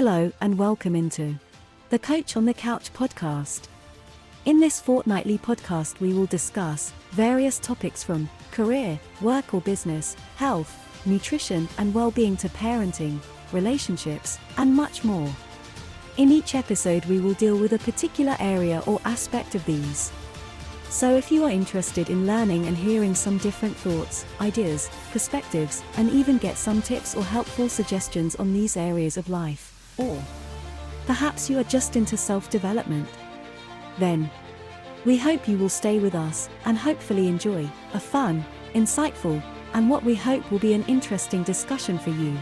Hello and welcome into the Coach on the Couch podcast. In this fortnightly podcast we will discuss various topics from career, work or business, health, nutrition and well-being to parenting, relationships, and much more. In each episode we will deal with a particular area or aspect of these. So if you are interested in learning and hearing some different thoughts, ideas, perspectives, and even get some tips or helpful suggestions on these areas of life, or perhaps you are just into self-development, then we hope you will stay with us and hopefully enjoy a fun, insightful, and what we hope will be an interesting discussion for you.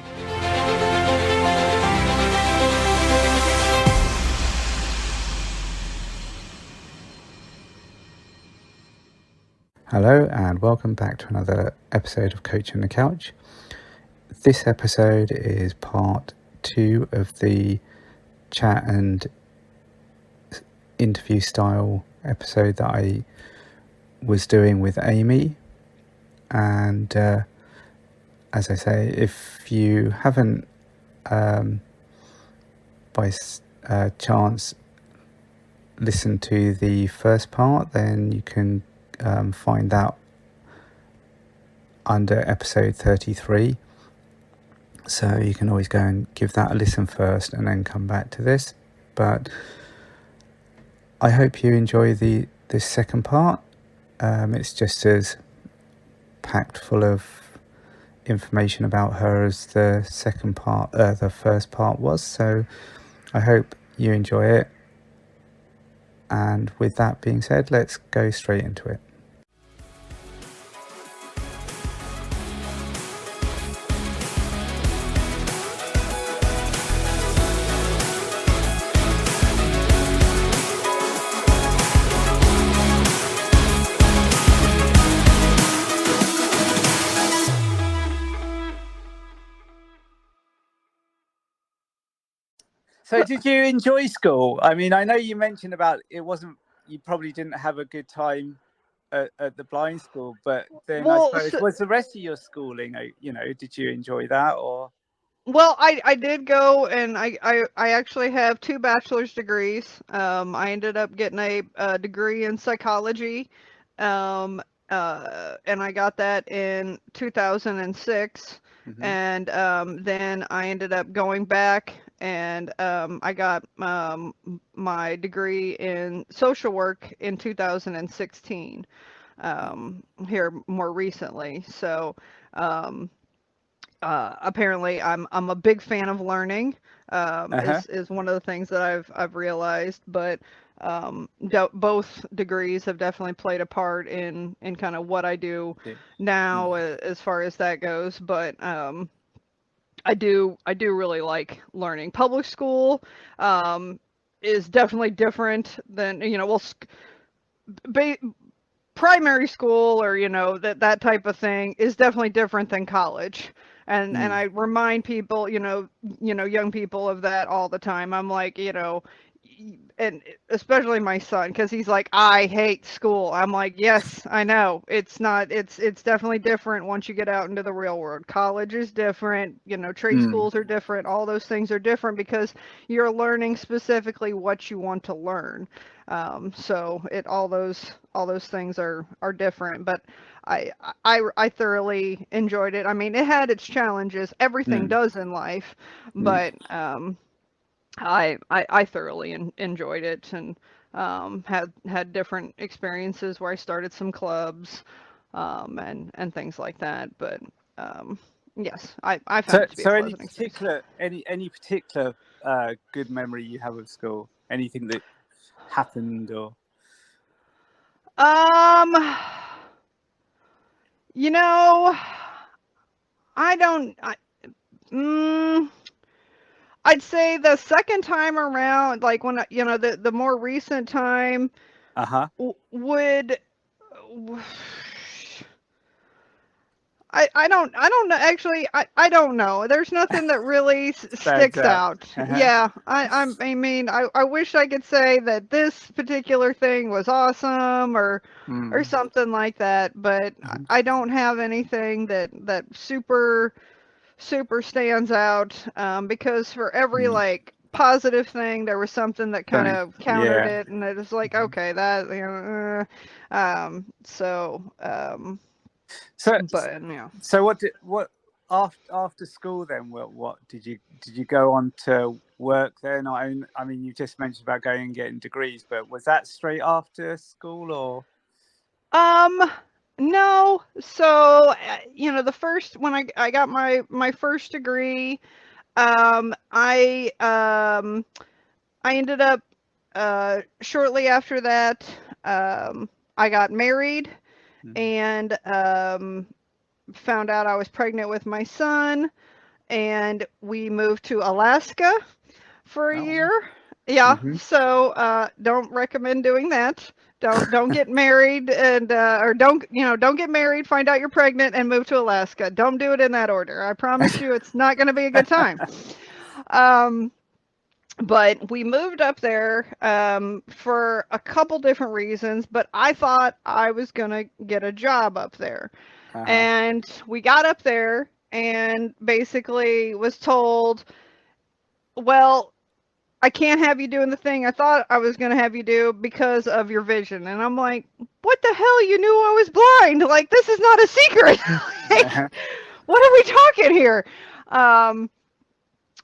Hello and welcome back to another episode of Coach on the Couch. This episode is part 2 of the chat and interview style episode that I was doing with Amy. And as I say, if you haven't by chance listened to the first part, then you can find that under episode 33. So you can always go and give that a listen first and then come back to this. But I hope you enjoy this second part. It's just as packed full of information about her as the first part was. So I hope you enjoy it. And with that being said, let's go straight into it. So did you enjoy school? I mean, I know you mentioned about you probably didn't have a good time at the blind school, but then I suppose was the rest of your schooling, did you enjoy that or? Well, I did go and I actually have 2 bachelor's degrees. I ended up getting a degree in psychology, and I got that in 2006. Mm-hmm. And then I ended up going back and I got my degree in social work in 2016, here more recently. So apparently I'm a big fan of learning, is one of the things that I've realized, but both degrees have definitely played a part in kind of what I do now as far as that goes. But I do really like learning. Public school is definitely different than, primary school or, that type of thing is definitely different than college. And I remind people, young people of that all the time. I'm like, and especially my son, because he's like, I hate school. I'm like, yes, I know. It's definitely different once you get out into the real world. College is different, trade schools are different. All those things are different because you're learning specifically what you want to learn. So all those things are different, but I thoroughly enjoyed it. I mean, it had its challenges. Everything does in life, but I thoroughly enjoyed it and had different experiences where I started some clubs and things like that. But yes, I found it to be a pleasant experience. Any particular good memory you have of school? Anything that happened or? I'd say the second time around, like when the more recent time would. I don't know. Actually, I don't know. There's nothing that really sticks out. Yeah, I wish I could say that this particular thing was awesome or something like that, but I don't have anything that super super stands out, because for every like positive thing, there was something that kind of countered Yeah. it, and it was like, okay, that, you know, So but yeah. so what after school then? What did you go on to work then? I mean, you just mentioned about going and getting degrees, but was that straight after school or? No. So, you know, the first when I got my first degree, I ended up shortly after that, I got married and found out I was pregnant with my son, and we moved to Alaska for a Oh. year. Yeah, Mm-hmm. so don't recommend doing that. Don't get married and or don't get married, find out you're pregnant and move to Alaska. Don't do it in that order. I promise you it's not going to be a good time. Um, but we moved up there for a couple different reasons, but I thought I was going to get a job up there. Uh-huh. And we got up there and basically was told, well, I can't have you doing the thing I thought I was going to have you do because of your vision. And I'm like, what the hell? You knew I was blind. Like, this is not a secret. Like, what are we talking here? Um,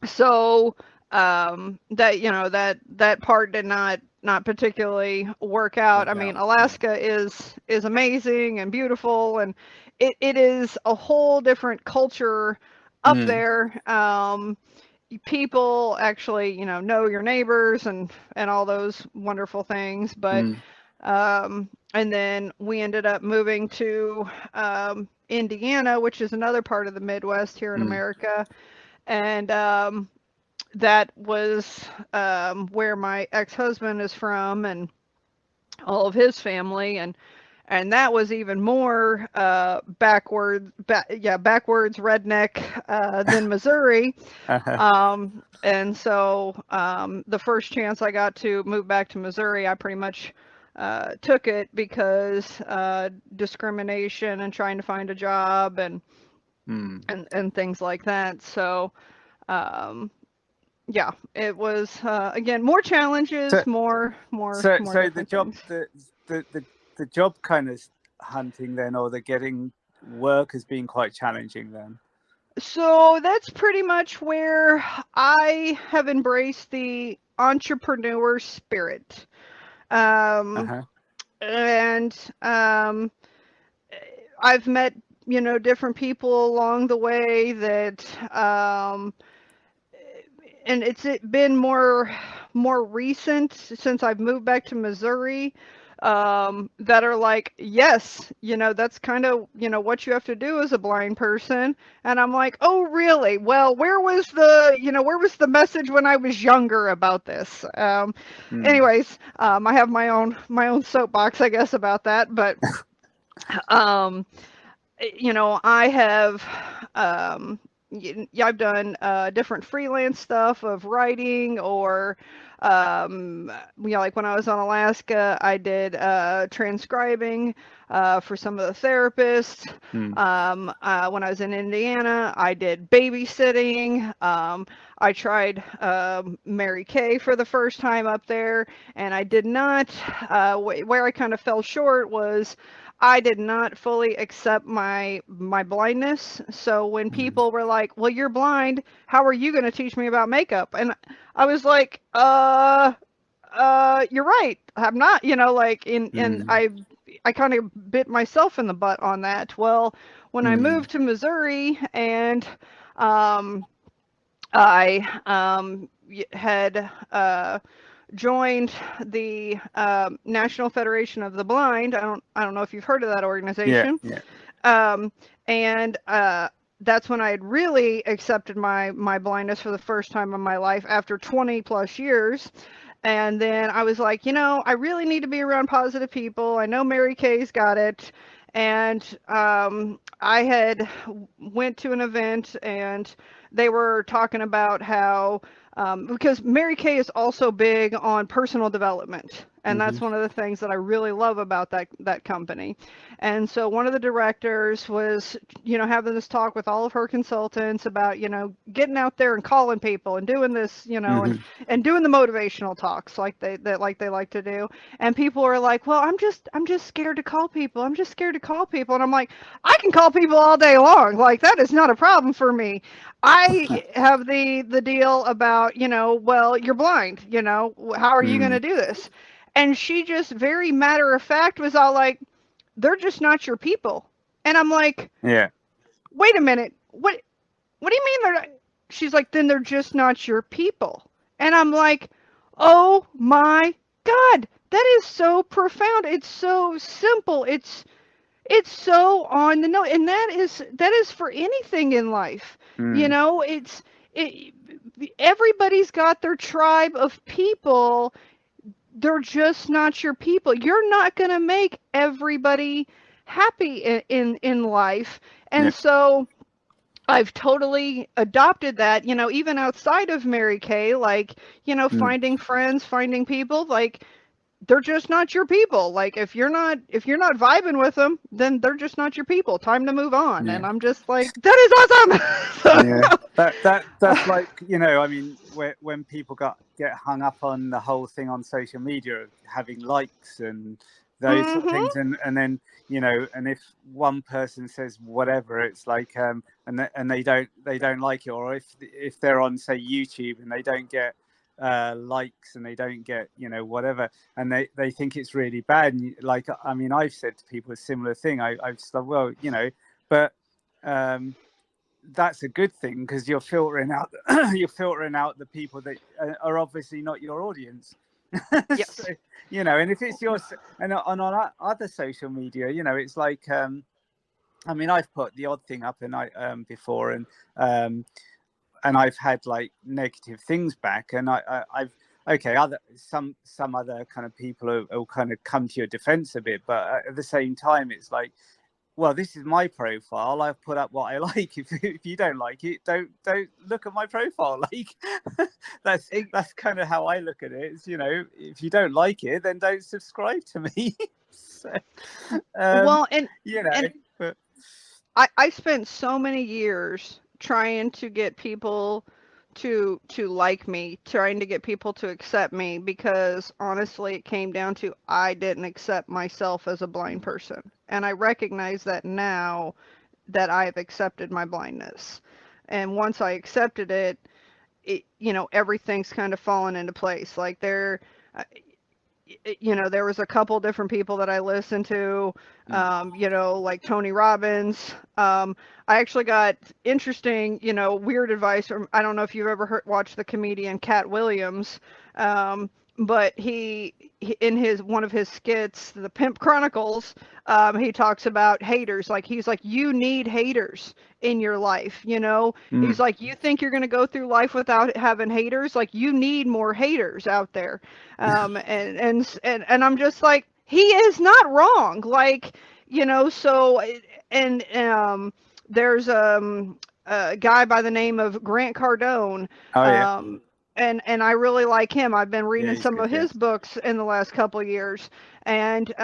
so that, you know, that part did not particularly work out. I mean, Alaska is amazing and beautiful, and it is a whole different culture up there. People actually, you know your neighbors and all those wonderful things. But and then we ended up moving to Indiana, which is another part of the Midwest here in America, and that was where my ex-husband is from, and all of his family, and that was even more backwards redneck than Missouri. And so the first chance I got to move back to Missouri, I pretty much took it because discrimination and trying to find a job and things like that. So yeah, it was again more challenges, So more so the different job things. the job kind of hunting then, or the getting work has been quite challenging then. So that's pretty much where I have embraced the entrepreneur spirit. Um, and I've met, different people along the way that, and it been more recent since I've moved back to Missouri, that are like, yes, that's kind of, what you have to do as a blind person. And I'm like, oh, really? Well, where was the message when I was younger about this? Anyways, I have my own soapbox, I guess, about that. But, I have, I've done different freelance stuff of writing, or like when I was on Alaska, I did transcribing for some of the therapists. When I was in Indiana, I did babysitting. I tried Mary Kay for the first time up there, and I did not. Where I kind of fell short was I did not fully accept my blindness. So when people were like, "Well, you're blind. How are you going to teach me about makeup?" And I was like, you're right. I'm not, like and I kind of bit myself in the butt on that. Well, when I moved to Missouri and I had joined the National Federation of the Blind. I don't know if you've heard of that organization. Um, and that's when I had really accepted my blindness for the first time in my life after 20 plus years. And then I was like, I really need to be around positive people. I know Mary Kay's got it. And I had went to an event, and they were talking about how because Mary Kay is also big on personal development. And that's one of the things that I really love about that company. And so one of the directors was, having this talk with all of her consultants about, getting out there and calling people and doing this, and doing the motivational talks like they like to do. And people are like, well, I'm just scared to call people. I'm just scared to call people. And I'm like, I can call people all day long. Like, that is not a problem for me. I have the deal about, well, you're blind, how are you going to do this? And she just very matter of fact was all like, they're just not your people. And I'm like, yeah, wait a minute. What do you mean they're not? She's like, then they're just not your people. And I'm like, oh my God, that is so profound. It's so simple. It's so on the note. And that is for anything in life. Everybody's got their tribe of people. They're just not your people. You're not going to make everybody happy in life. And so I've totally adopted that, even outside of Mary Kay, like, finding friends, finding people, like, they're just not your people. Like, if you're not vibing with them, then they're just not your people. Time to move on. And I'm just like, that is awesome. Yeah, that's like, I mean, when people get hung up on the whole thing on social media of having likes and those sort of things, and then and if one person says whatever, it's like and they don't like it, or if they're on, say, YouTube and they don't get likes and they don't get whatever, and they think it's really bad. And like, I mean, I've said to people a similar thing. I've said, well, but that's a good thing, because you're filtering out the people that are obviously not your audience. Yes. So, and if it's yours, and on other social media, it's like I mean, I've put the odd thing up and I before, and I've had like negative things back, and I've some other kind of people will kind of come to your defense a bit, but at the same time, it's like, well, this is my profile. I've put up what I like. If you don't like it, don't look at my profile. Like, that's kind of how I look at it. It's, if you don't like it, then don't subscribe to me. So, well, and but I spent so many years trying to get people to like me, trying to get people to accept me, because honestly it came down to I didn't accept myself as a blind person. And I recognize that now that I've accepted my blindness. And once I accepted it, everything's kind of fallen into place. Like there was a couple different people that I listened to, like Tony Robbins. I actually got interesting, weird advice from, I don't know if you've ever watched the comedian Cat Williams, but he in one of his skits, The Pimp Chronicles, he talks about haters. Like, he's like, you need haters in your life. He's like, you think you're going to go through life without having haters? Like, you need more haters out there. And I'm just like, he is not wrong. Like, so, and there's a guy by the name of Grant Cardone. And I really like him. I've been reading some of his books in the last couple of years, and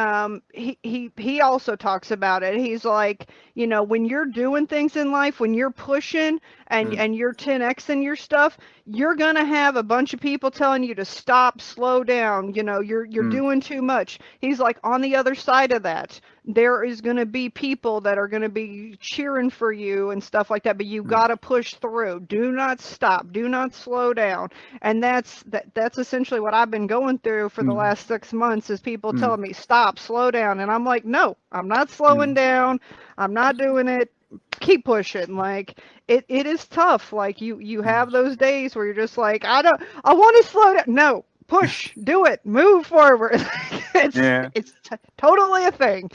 he also talks about it. He's like, when you're doing things in life, when you're pushing and you're 10xing your stuff, you're gonna have a bunch of people telling you to stop, slow down. You're doing too much. He's like, on the other side of that, there is going to be people that are going to be cheering for you and stuff like that, but you got to push through. Do not stop. Do not slow down. And that's essentially what I've been going through for the last 6 months, is people telling me, stop, slow down. And I'm like, no, I'm not slowing down. I'm not doing it. Keep pushing. Like, it is tough. Like, you have those days where you're just like, I want to slow down. No. Push, do it, move forward. It's totally a thing.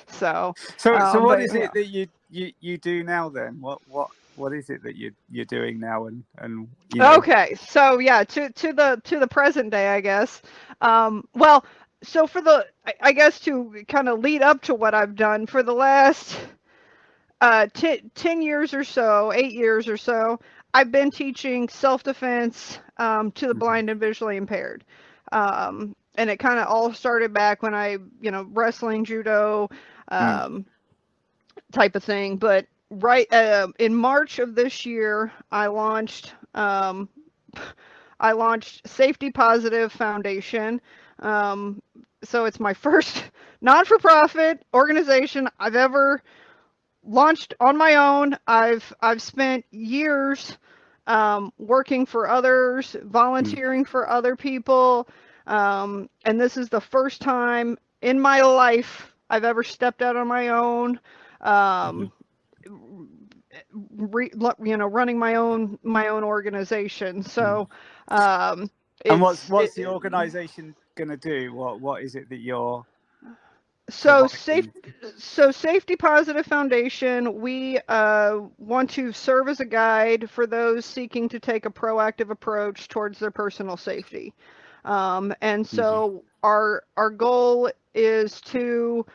So what is it that you do now then? What is it that you're doing now? And okay, so yeah, to the present day, I guess. Well, so for I guess to kind of lead up to what I've done for the last 10 years or so, 8 years or so, I've been teaching self-defense to the blind and visually impaired. and it kind of all started back when I, you know, wrestling, judo, type of thing. But right in March of this year, I launched Safety Positive Foundation. So it's my first not-for-profit organization I've ever launched on my own. I've spent years working for others, volunteering for other people, and this is the first time in my life I've ever stepped out on my own. You know, running my own organization. So, and what's the organization going to do? What is it that you're providing? So Safety Positive Foundation, we want to serve as a guide for those seeking to take a proactive approach towards their personal safety. And so our goal is to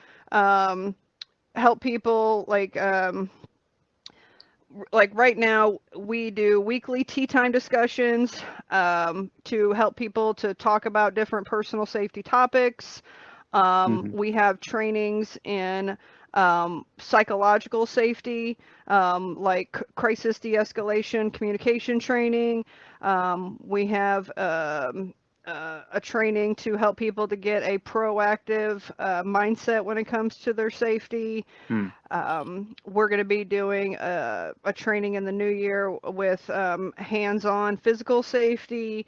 help people like right now we do weekly tea time discussions to help people to talk about different personal safety topics. We have trainings in psychological safety, like crisis de-escalation, communication training. We have a training to help people to get a proactive mindset when it comes to their safety. We're going to be doing a training in the new year with hands-on physical safety,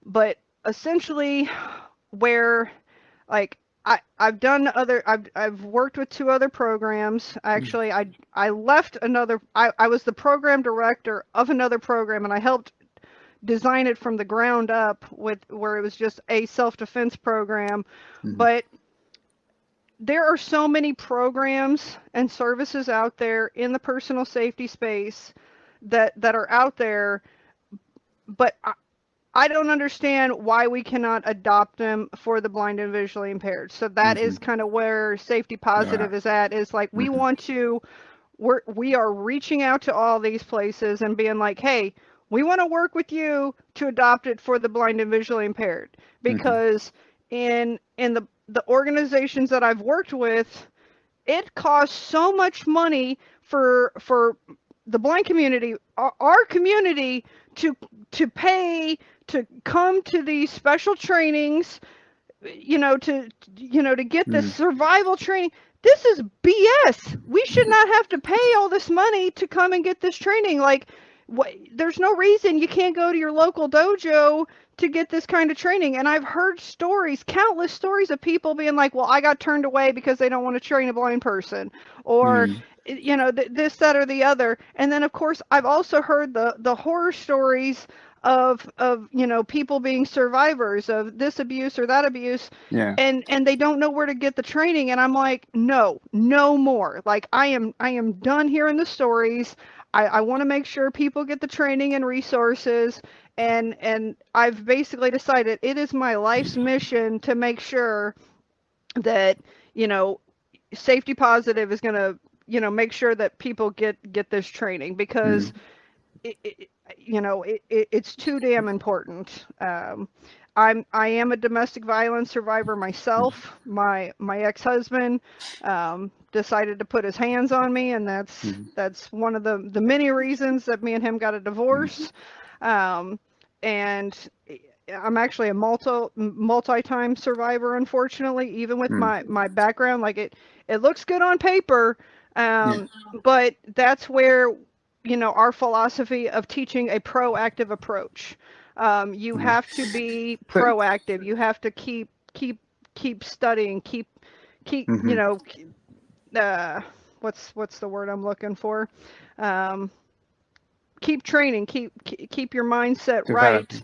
but essentially where like I've worked with 2 other programs. Actually, I left another, I was the program director of another program, and I helped design it from the ground up where it was just a self-defense program. But there are so many programs and services out there in the personal safety space that are out there, but I don't understand why we cannot adopt them for the blind and visually impaired. So that is kind of where Safety Positive is at, is like we are reaching out to all these places and being like, hey, we want to work with you to adopt it for the blind and visually impaired. Because in the organizations that I've worked with, it costs so much money for the blind community, our community, to pay to come to these special trainings, to get this survival training. This is BS. We should not have to pay all this money to come and get this training. Like, there's no reason you can't go to your local dojo to get this kind of training. And I've heard stories, countless stories of people being like, well, I got turned away because they don't want to train a blind person, or this, that, or the other. And then of course I've also heard the horror stories of people being survivors of this abuse or that abuse, and they don't know where to get the training. And I'm like, no more. Like, I am done hearing the stories. I want to make sure people get the training and resources, and I've basically decided it is my life's mission to make sure that Safety Positive is going to make sure that people get this training, because it's too damn important. I am a domestic violence survivor myself. My ex-husband decided to put his hands on me, and that's one of the many reasons that me and him got a divorce. And I'm actually a multi-time survivor, unfortunately, even with my background. Like, it looks good on paper, but that's where our philosophy of teaching a proactive approach. You have to be proactive. You have to keep studying, keep what's the word I'm looking for? Keep training, keep your mindset right.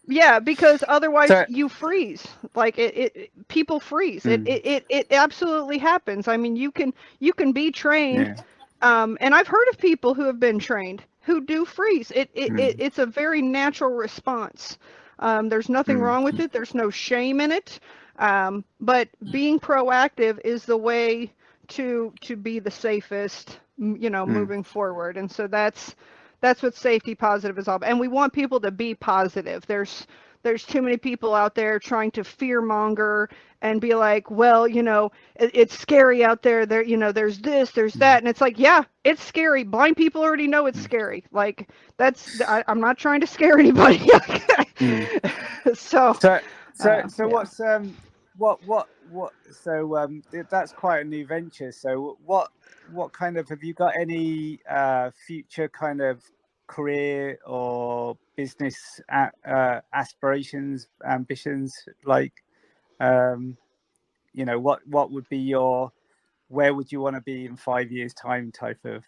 Yeah, because otherwise you freeze. Like, people freeze. It absolutely happens. I mean, you can be trained, and I've heard of people who have been trained who do freeze. It's a very natural response. There's nothing wrong with it. There's no shame in it. But being proactive is the way to be the safest, moving forward. And so that's what Safety Positive is all about. And we want people to be positive. There's there's too many people out there trying to fearmonger and be like, well, it's scary out there. There, there's this, there's that, and it's like, yeah, it's scary. Blind people already know it's scary. Like I'm not trying to scare anybody. So So yeah. what's what so that's quite a new venture. So what kind of, have you got any future kind of career or business aspirations, ambitions, like what would be your, where would you want to be in 5 years time type of?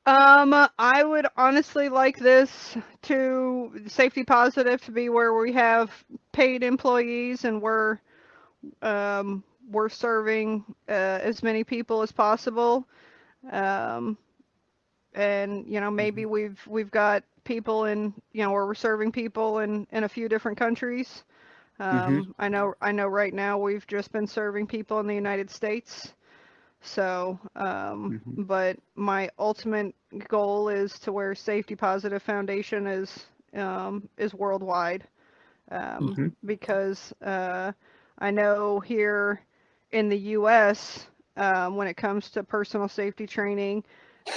I would honestly like this to safety positive to be where we have paid employees and we're serving as many people as possible. Um, and maybe we've got people in where we're serving people in a few different countries. I know right now we've just been serving people in the United States. So, but my ultimate goal is to where Safety Positive Foundation is worldwide, because I know here in the U.S., when it comes to personal safety training,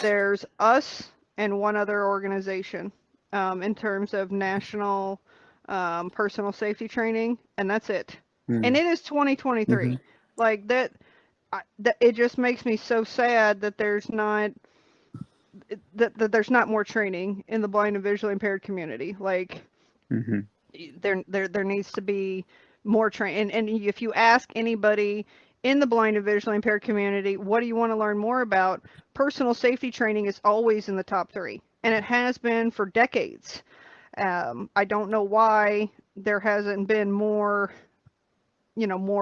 there's us and one other organization in terms of national personal safety training, and that's it. And it is 2023. Like that. It just makes me so sad that there's not more training in the blind and visually impaired community. Like there needs to be more training. And if you ask anybody in the blind and visually impaired community, what do you want to learn more about? Personal safety training is always in the top 3, and it has been for decades. I don't know why there hasn't been more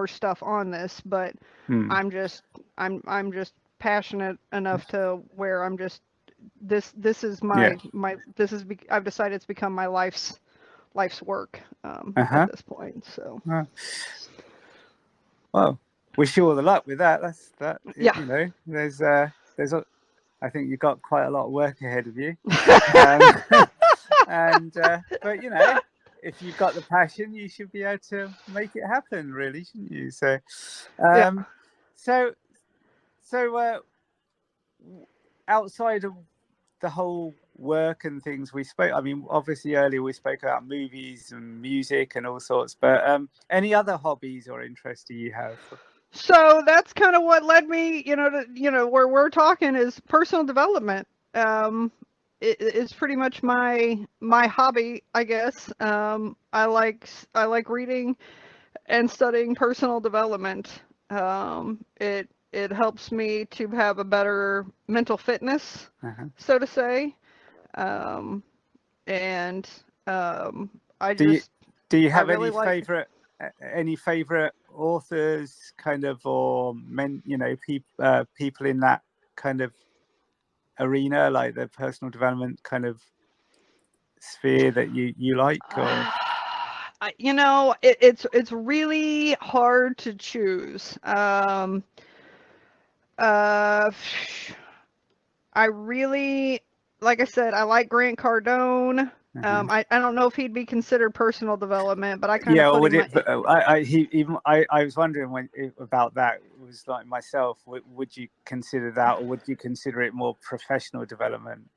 stuff on this, but I'm just passionate enough to where I'm just this is I've decided it's become my life's work at this point. So well, wish you all the luck with that. Yeah. There's I think you've got quite a lot of work ahead of you. And but if you've got the passion, you should be able to make it happen, really, shouldn't you? So so outside of the whole work and things we spoke, I mean, obviously earlier we spoke about movies and music and all sorts, but any other hobbies or interests do you have? So that's kind of what led me, to where we're talking is personal development. It is pretty much my hobby, I guess. I like reading and studying personal development. It helps me to have a better mental fitness, so to say. And I just do you have really any favorite authors, kind of, or people in that kind of arena, like the personal development kind of sphere that you like? Or it's really hard to choose. I really, like I said, I like Grant Cardone. I don't know if he'd be considered personal development, but I kind of put him. I was wondering about that. It was like myself. Would you consider that, or would you consider it more professional development?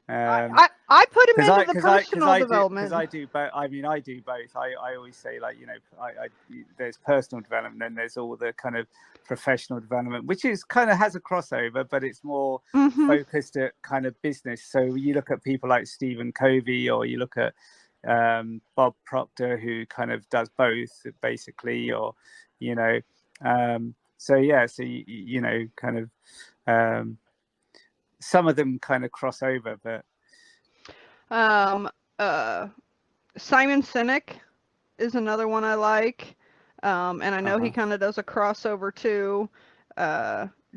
I put him into the personal development. Because I do both. I mean, I do both. I always say, like, there's personal development, and there's all the kind of professional development, which is kind of has a crossover, but it's more focused at kind of business. So you look at people like Stephen Covey, or you look at Bob Proctor, who kind of does both basically, or so yeah, so kind of some of them kind of cross over, but Simon Sinek is another one I like, and I know he kind of does a crossover too.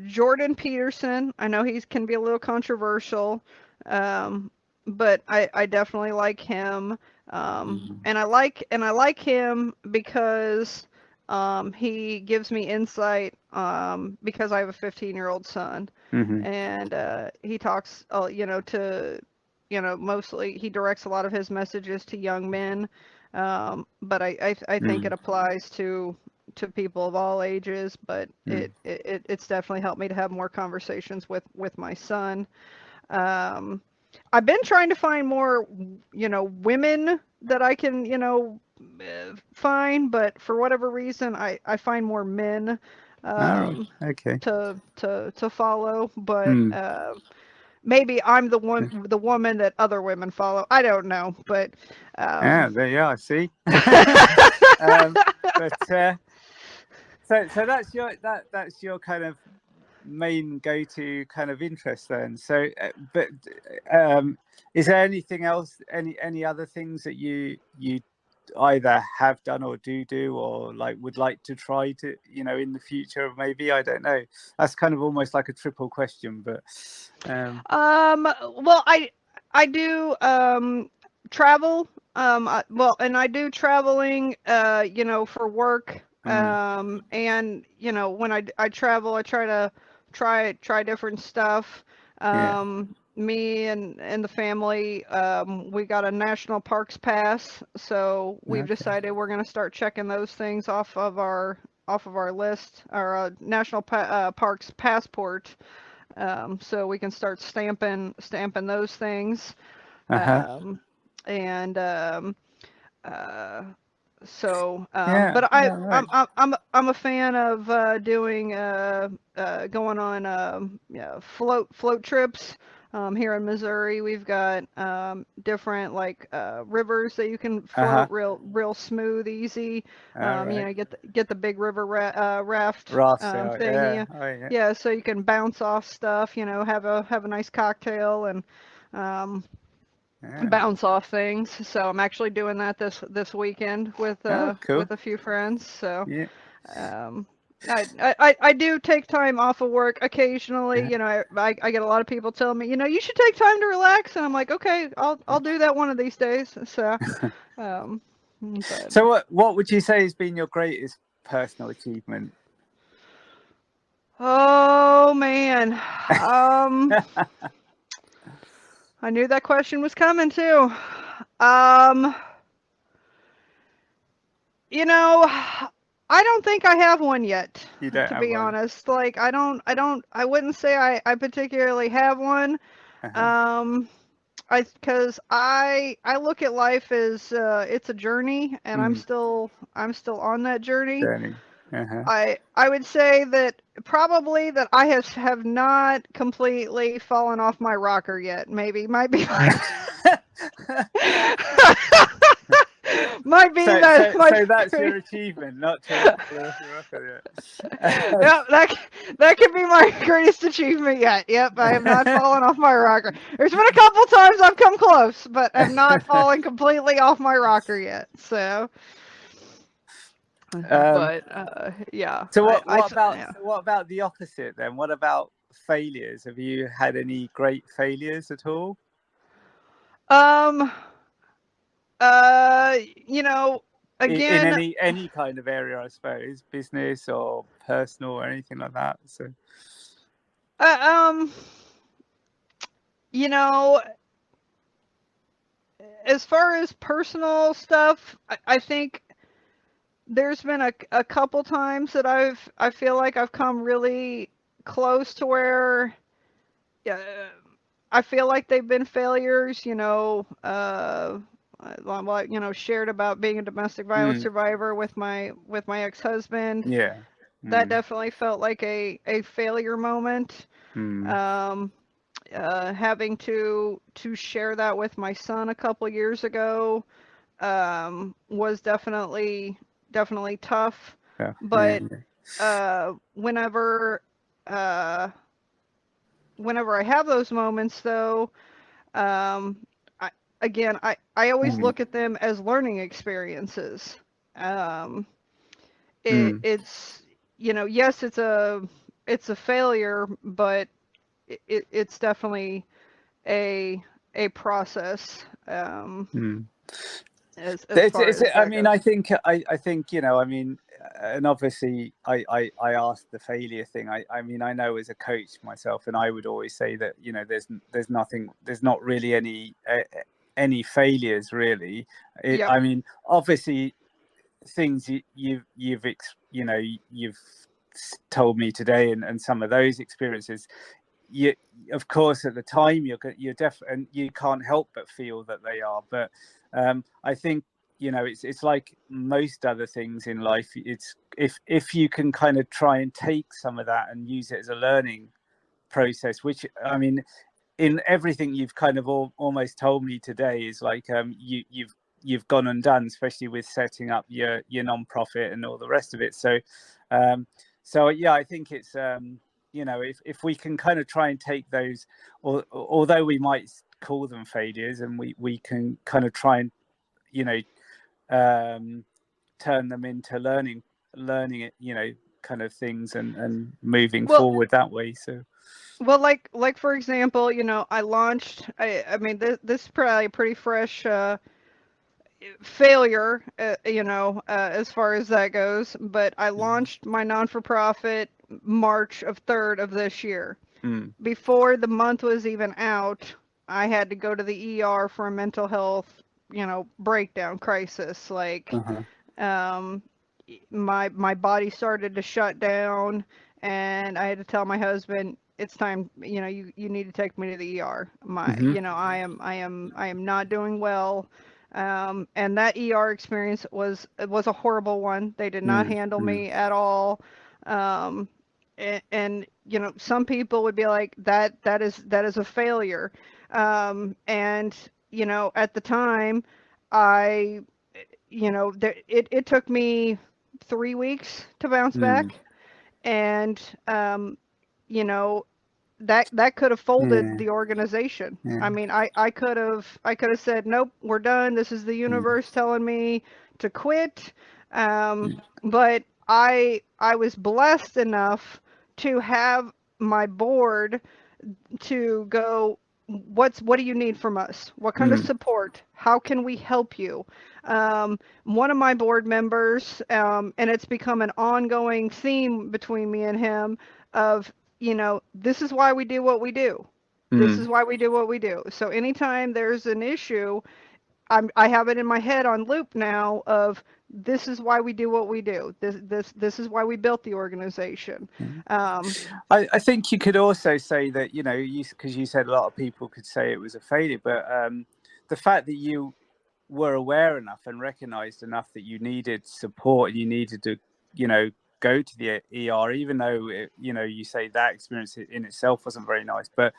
Jordan Peterson, I know he can be a little controversial, but I definitely like him, and I like him because he gives me insight, because I have a 15-year-old son, and he talks, to mostly he directs a lot of his messages to young men, but I think it applies to people of all ages. But it's definitely helped me to have more conversations with my son. I've been trying to find more, women that I can, find, but for whatever reason, I find more men Okay. to follow. But maybe I'm the woman that other women follow. I don't know, but Yeah, there you are. See. But so that's your kind of main go-to kind of interest then. So, but is there anything else? Any other things that you either have done or do or like would like to try to, in the future? Maybe, I don't know. That's kind of almost like a triple question, but well, I do travel. And I do traveling, for work. And when I travel, I try to try different stuff. Me and the family, we got a national parks pass, so we've decided we're going to start checking those things off of our list, our national parks passport, so we can start stamping those things. And so, but I'm a fan of doing going on float trips. Here in Missouri, we've got different like rivers that you can float real smooth, easy. Get the big river raft thing. Yeah, so you can bounce off stuff. Have a nice cocktail and bounce off things. So I'm actually doing that this weekend with cool. with a few friends. So I do take time off of work occasionally. I get a lot of people telling me, you should take time to relax, and I'm like, okay, I'll do that one of these days. So so what would you say has been your greatest personal achievement? Oh man. I knew that question was coming too. I don't think I have one yet. You don't, to be honest. Like I wouldn't say I particularly have one. Because I look at life as it's a journey, and I'm still on that journey. I would say that probably that I have not completely fallen off my rocker yet. Might be might be that. So that's your achievement, not to fall off your rocker yet. Yeah, that could be my greatest achievement yet. Yep, I have not fallen off my rocker. There's been a couple times I've come close, but I've not fallen completely off my rocker yet. So. Yeah. So what about the opposite then? What about failures? Have you had any great failures at all? Again, in any kind of area, I suppose, business or personal or anything like that. So as far as personal stuff, I think there's been a couple times that I feel like I've come really close to where I feel like they've been failures, shared about being a domestic violence survivor with my ex-husband. Yeah. That definitely felt like a failure moment. Having to share that with my son a couple years ago was definitely tough. But whenever I have those moments, though, I always look at them as learning experiences. It's yes, it's a failure, but it's definitely a process. I think and obviously I asked the failure thing. I mean, I know as a coach myself, and I would always say that, you know, there's not really any failures really. Yep. I mean, obviously things you've told me today, and some of those experiences, you, of course, at the time you're deaf, and you can't help but feel that they are. But I think, you know, it's like most other things in life. It's if you can kind of try and take some of that and use it as a learning process, which, I mean, in everything you've kind of almost told me today, is like you've gone and done, especially with setting up your non-profit and all the rest of it. So yeah, I think it's you know, if we can kind of try and take those, although we might call them failures, and we can kind of try and, you know, turn them into learning it, you know, kind of things, and moving forward that way. So well, like for example, you know, I launched, I mean, this is probably a pretty fresh failure, you know, as far as that goes, but I launched my non-for-profit March of 3rd of this year. Before the month was even out, I had to go to the ER for a mental health, you know, breakdown crisis. Like, my body started to shut down, and I had to tell my husband, it's time, you know, you need to take me to the ER. You know, I am not doing well. And that ER experience was a horrible one. They did not handle me at all. And you know, some people would be like, that is a failure. And you know, at the time, I, you know, it took me 3 weeks to bounce back, and you know, that could have folded the organization. I mean, I could have said, nope, we're done. This is the universe telling me to quit. But I was blessed enough to have my board to go, what do you need from us? What kind of support? How can we help you? One of my board members, and it's become an ongoing theme between me and him, of, you know, this is why we do what we do. This is why we do what we do. So anytime there's an issue, I have it in my head on loop now of, this is why we do what we do. This is why we built the organization. I think you could also say that, you know, because you said a lot of people could say it was a failure, but the fact that you were aware enough and recognized enough that you needed support, and you needed to, you know, go to the ER, even though you know, you say that experience in itself wasn't very nice, but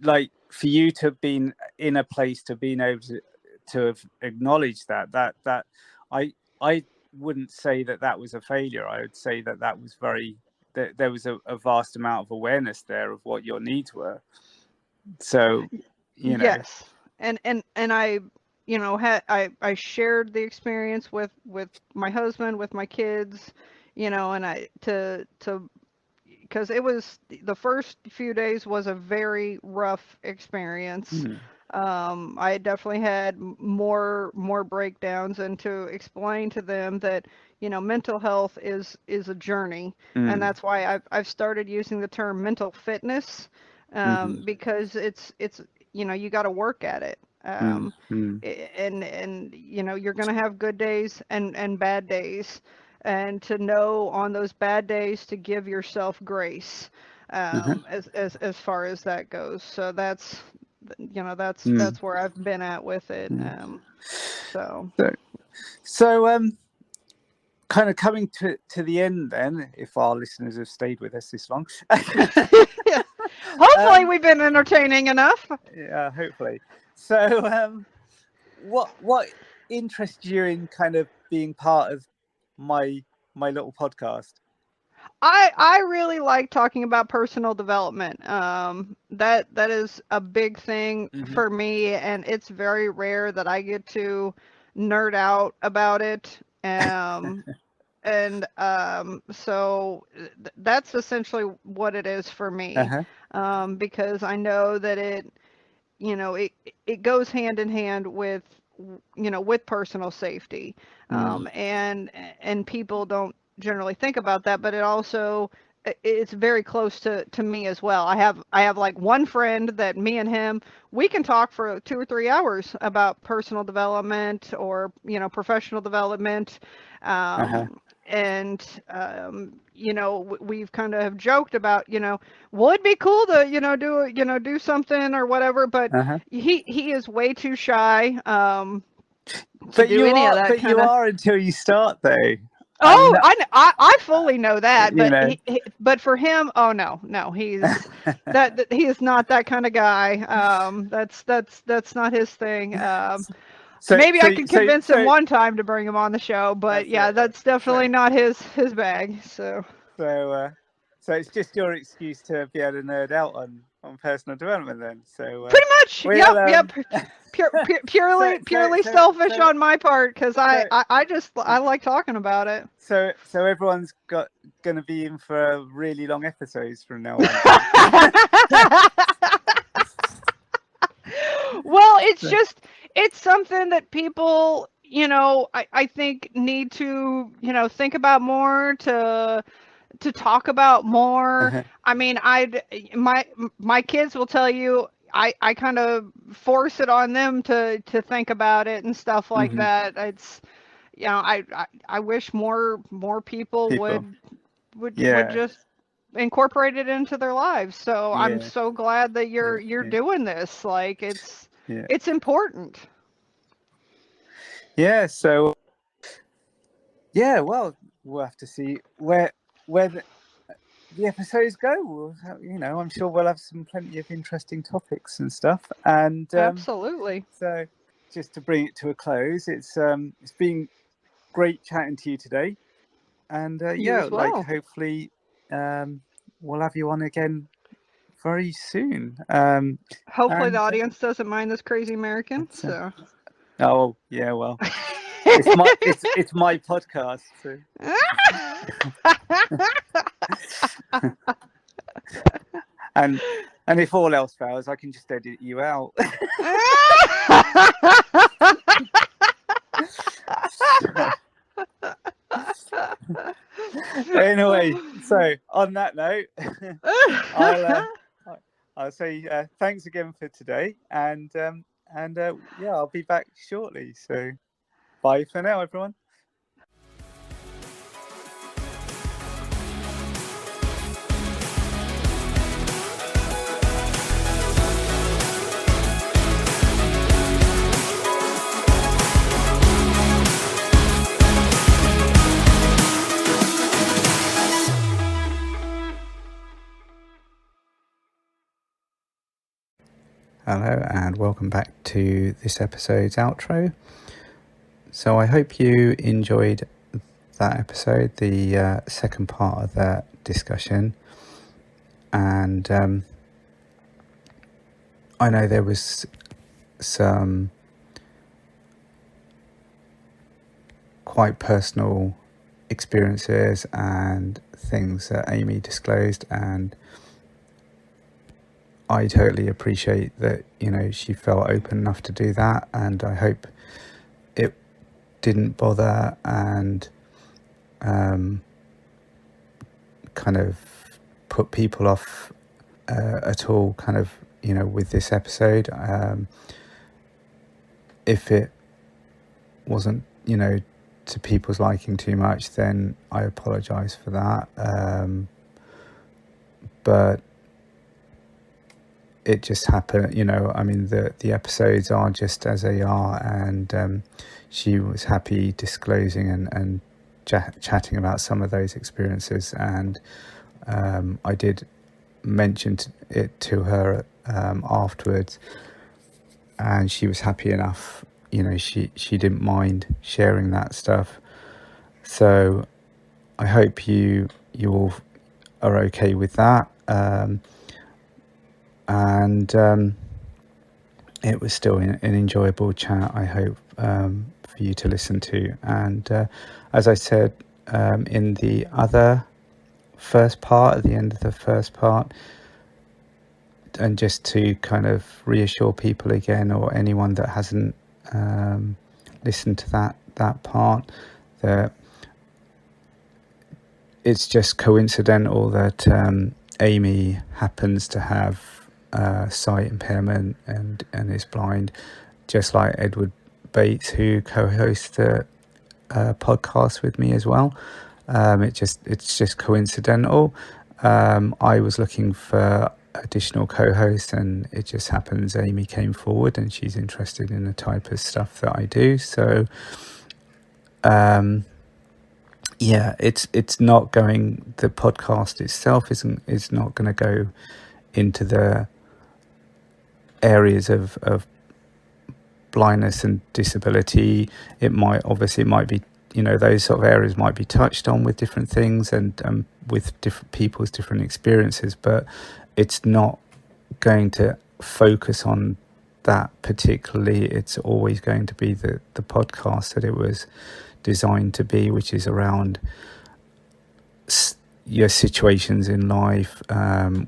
like, for you to have been in a place to being able to have acknowledged that I wouldn't say that was a failure. I would say that was that there was a vast amount of awareness there of what your needs were. So, you know. Yes. And I, you know, I shared the experience with my husband, with my kids, you know, and because it was, the first few days was a very rough experience. I definitely had more breakdowns, and to explain to them that, you know, mental health is a journey, and that's why I've started using the term mental fitness, because it's you know, you got to work at it. And you know, you're going to have good days and bad days, and to know on those bad days to give yourself grace, as far as that goes. So that's, you know, that's where I've been at with it. So kind of coming to the end then, if our listeners have stayed with us this long. Yeah. Hopefully we've been entertaining enough. Yeah, hopefully. So what interests you in kind of being part of my little podcast? I really like talking about personal development. That is a big thing for me, and it's very rare that I get to nerd out about it. And so that's essentially what it is for me. Because I know that it, you know, it goes hand in hand with with personal safety. And people don't generally think about that, but it's very close to me as well. I have like one friend that me and him, we can talk for 2 or 3 hours about personal development or professional development. And we've kind of joked about, would be cool to do something or whatever, but he is way too shy to do any of that but kind you of. are until you start, though. Oh, I fully know that, You but know. but for him, oh no, he's that he is not that kind of guy. That's not his thing. Maybe I could convince him one time to bring him on the show, but yeah, that's definitely not his bag. So it's just your excuse to be able to nerd out on personal development, then. So pretty much, yep. Purely selfish on my part, because I like talking about it. So everyone's going to be in for really long episodes from now on. Well, it's something that people, I think need to, think about more, to talk about more. I mean, my kids will tell you, I kind of force it on them to think about it and stuff like that. It's, I wish more people would just incorporate it into their lives. So I'm so glad that you're doing this. Like it's important. Yeah. So well, we'll have to see where the episodes go. I'm sure we'll have plenty of interesting topics and stuff. And absolutely. So just to bring it to a close, it's been great chatting to you today. And hopefully we'll have you on again very soon. Hopefully the audience doesn't mind this crazy American. So. Oh yeah, well, it's my podcast. So. and if all else fails, I can just edit you out. Anyway, so on that note, I'll say thanks again for today, and I'll be back shortly. So bye for now, everyone. Hello and welcome back to this episode's outro. So I hope you enjoyed that episode, the second part of that discussion. And I know there was some quite personal experiences and things that Amy disclosed, and I totally appreciate that, she felt open enough to do that, and I hope it didn't bother and kind of put people off at all, kind of, with this episode. If it wasn't, to people's liking too much, then I apologise for that. But it just happened, the episodes are just as they are, and she was happy disclosing and chatting about some of those experiences, and I did mention it to her afterwards, and she was happy enough. She didn't mind sharing that stuff. So I hope you all are okay with that. And it was still an enjoyable chat, I hope, for you to listen to. And as I said in the other first part, at the end of the first part, and just to kind of reassure people again, or anyone that hasn't listen to that part. That it's just coincidental that Amy happens to have sight impairment and is blind, just like Edward Bates, who co-hosts a podcast with me as well. It's just coincidental. I was looking for additional co-hosts, and it just happens Amy came forward, and she's interested in the type of stuff that I do. So it's not going, the podcast itself is not going to go into the areas of blindness and disability. It might be, those sort of areas might be touched on with different things and with different people's different experiences, but it's not going to focus on that particularly. It's always going to be the podcast that it was designed to be, which is around your situations in life,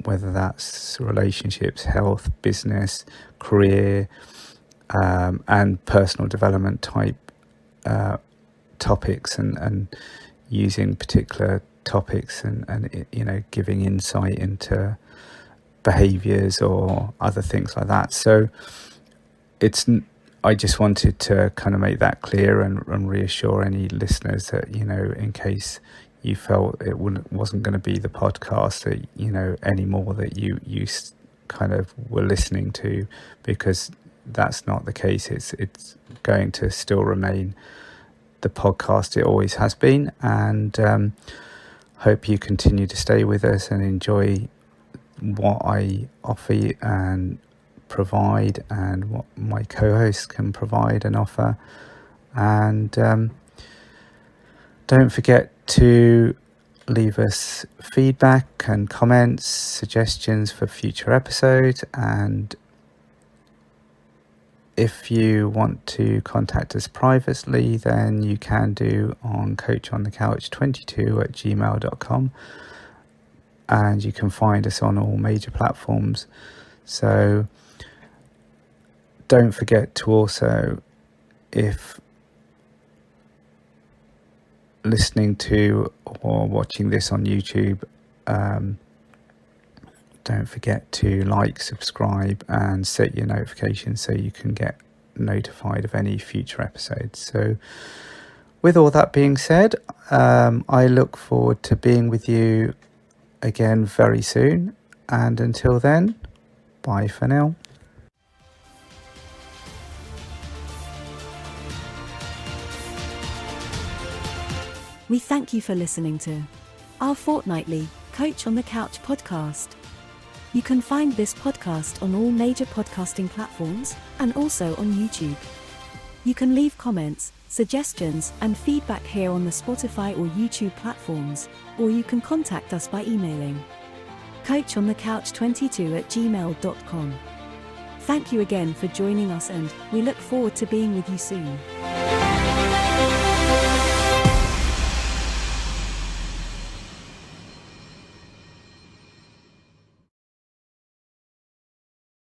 whether that's relationships, health, business, career, and personal development type topics, and using particular topics and giving insight into behaviors or other things like that. So I just wanted to kind of make that clear and reassure any listeners that, in case you felt it wasn't going to be the podcast that, anymore, that you kind of were listening to, because that's not the case. It's going to still remain the podcast it always has been, and hope you continue to stay with us and enjoy what I offer and provide, and what my co-hosts can provide and offer. And don't forget to leave us feedback and comments, suggestions for future episodes, and if you want to contact us privately, then you can do on coachonthecouch22@gmail.com, and you can find us on all major platforms. So don't forget to also, if listening to or watching this on YouTube, don't forget to like, subscribe, and set your notifications so you can get notified of any future episodes. So with all that being said, I look forward to being with you again very soon, and until then, bye for now. We thank you for listening to our fortnightly Coach on the Couch podcast. You can find this podcast on all major podcasting platforms and also on YouTube. You can leave comments, suggestions, and feedback here on the Spotify or YouTube platforms, or you can contact us by emailing coachonthecouch22@gmail.com. Thank you again for joining us, and we look forward to being with you soon.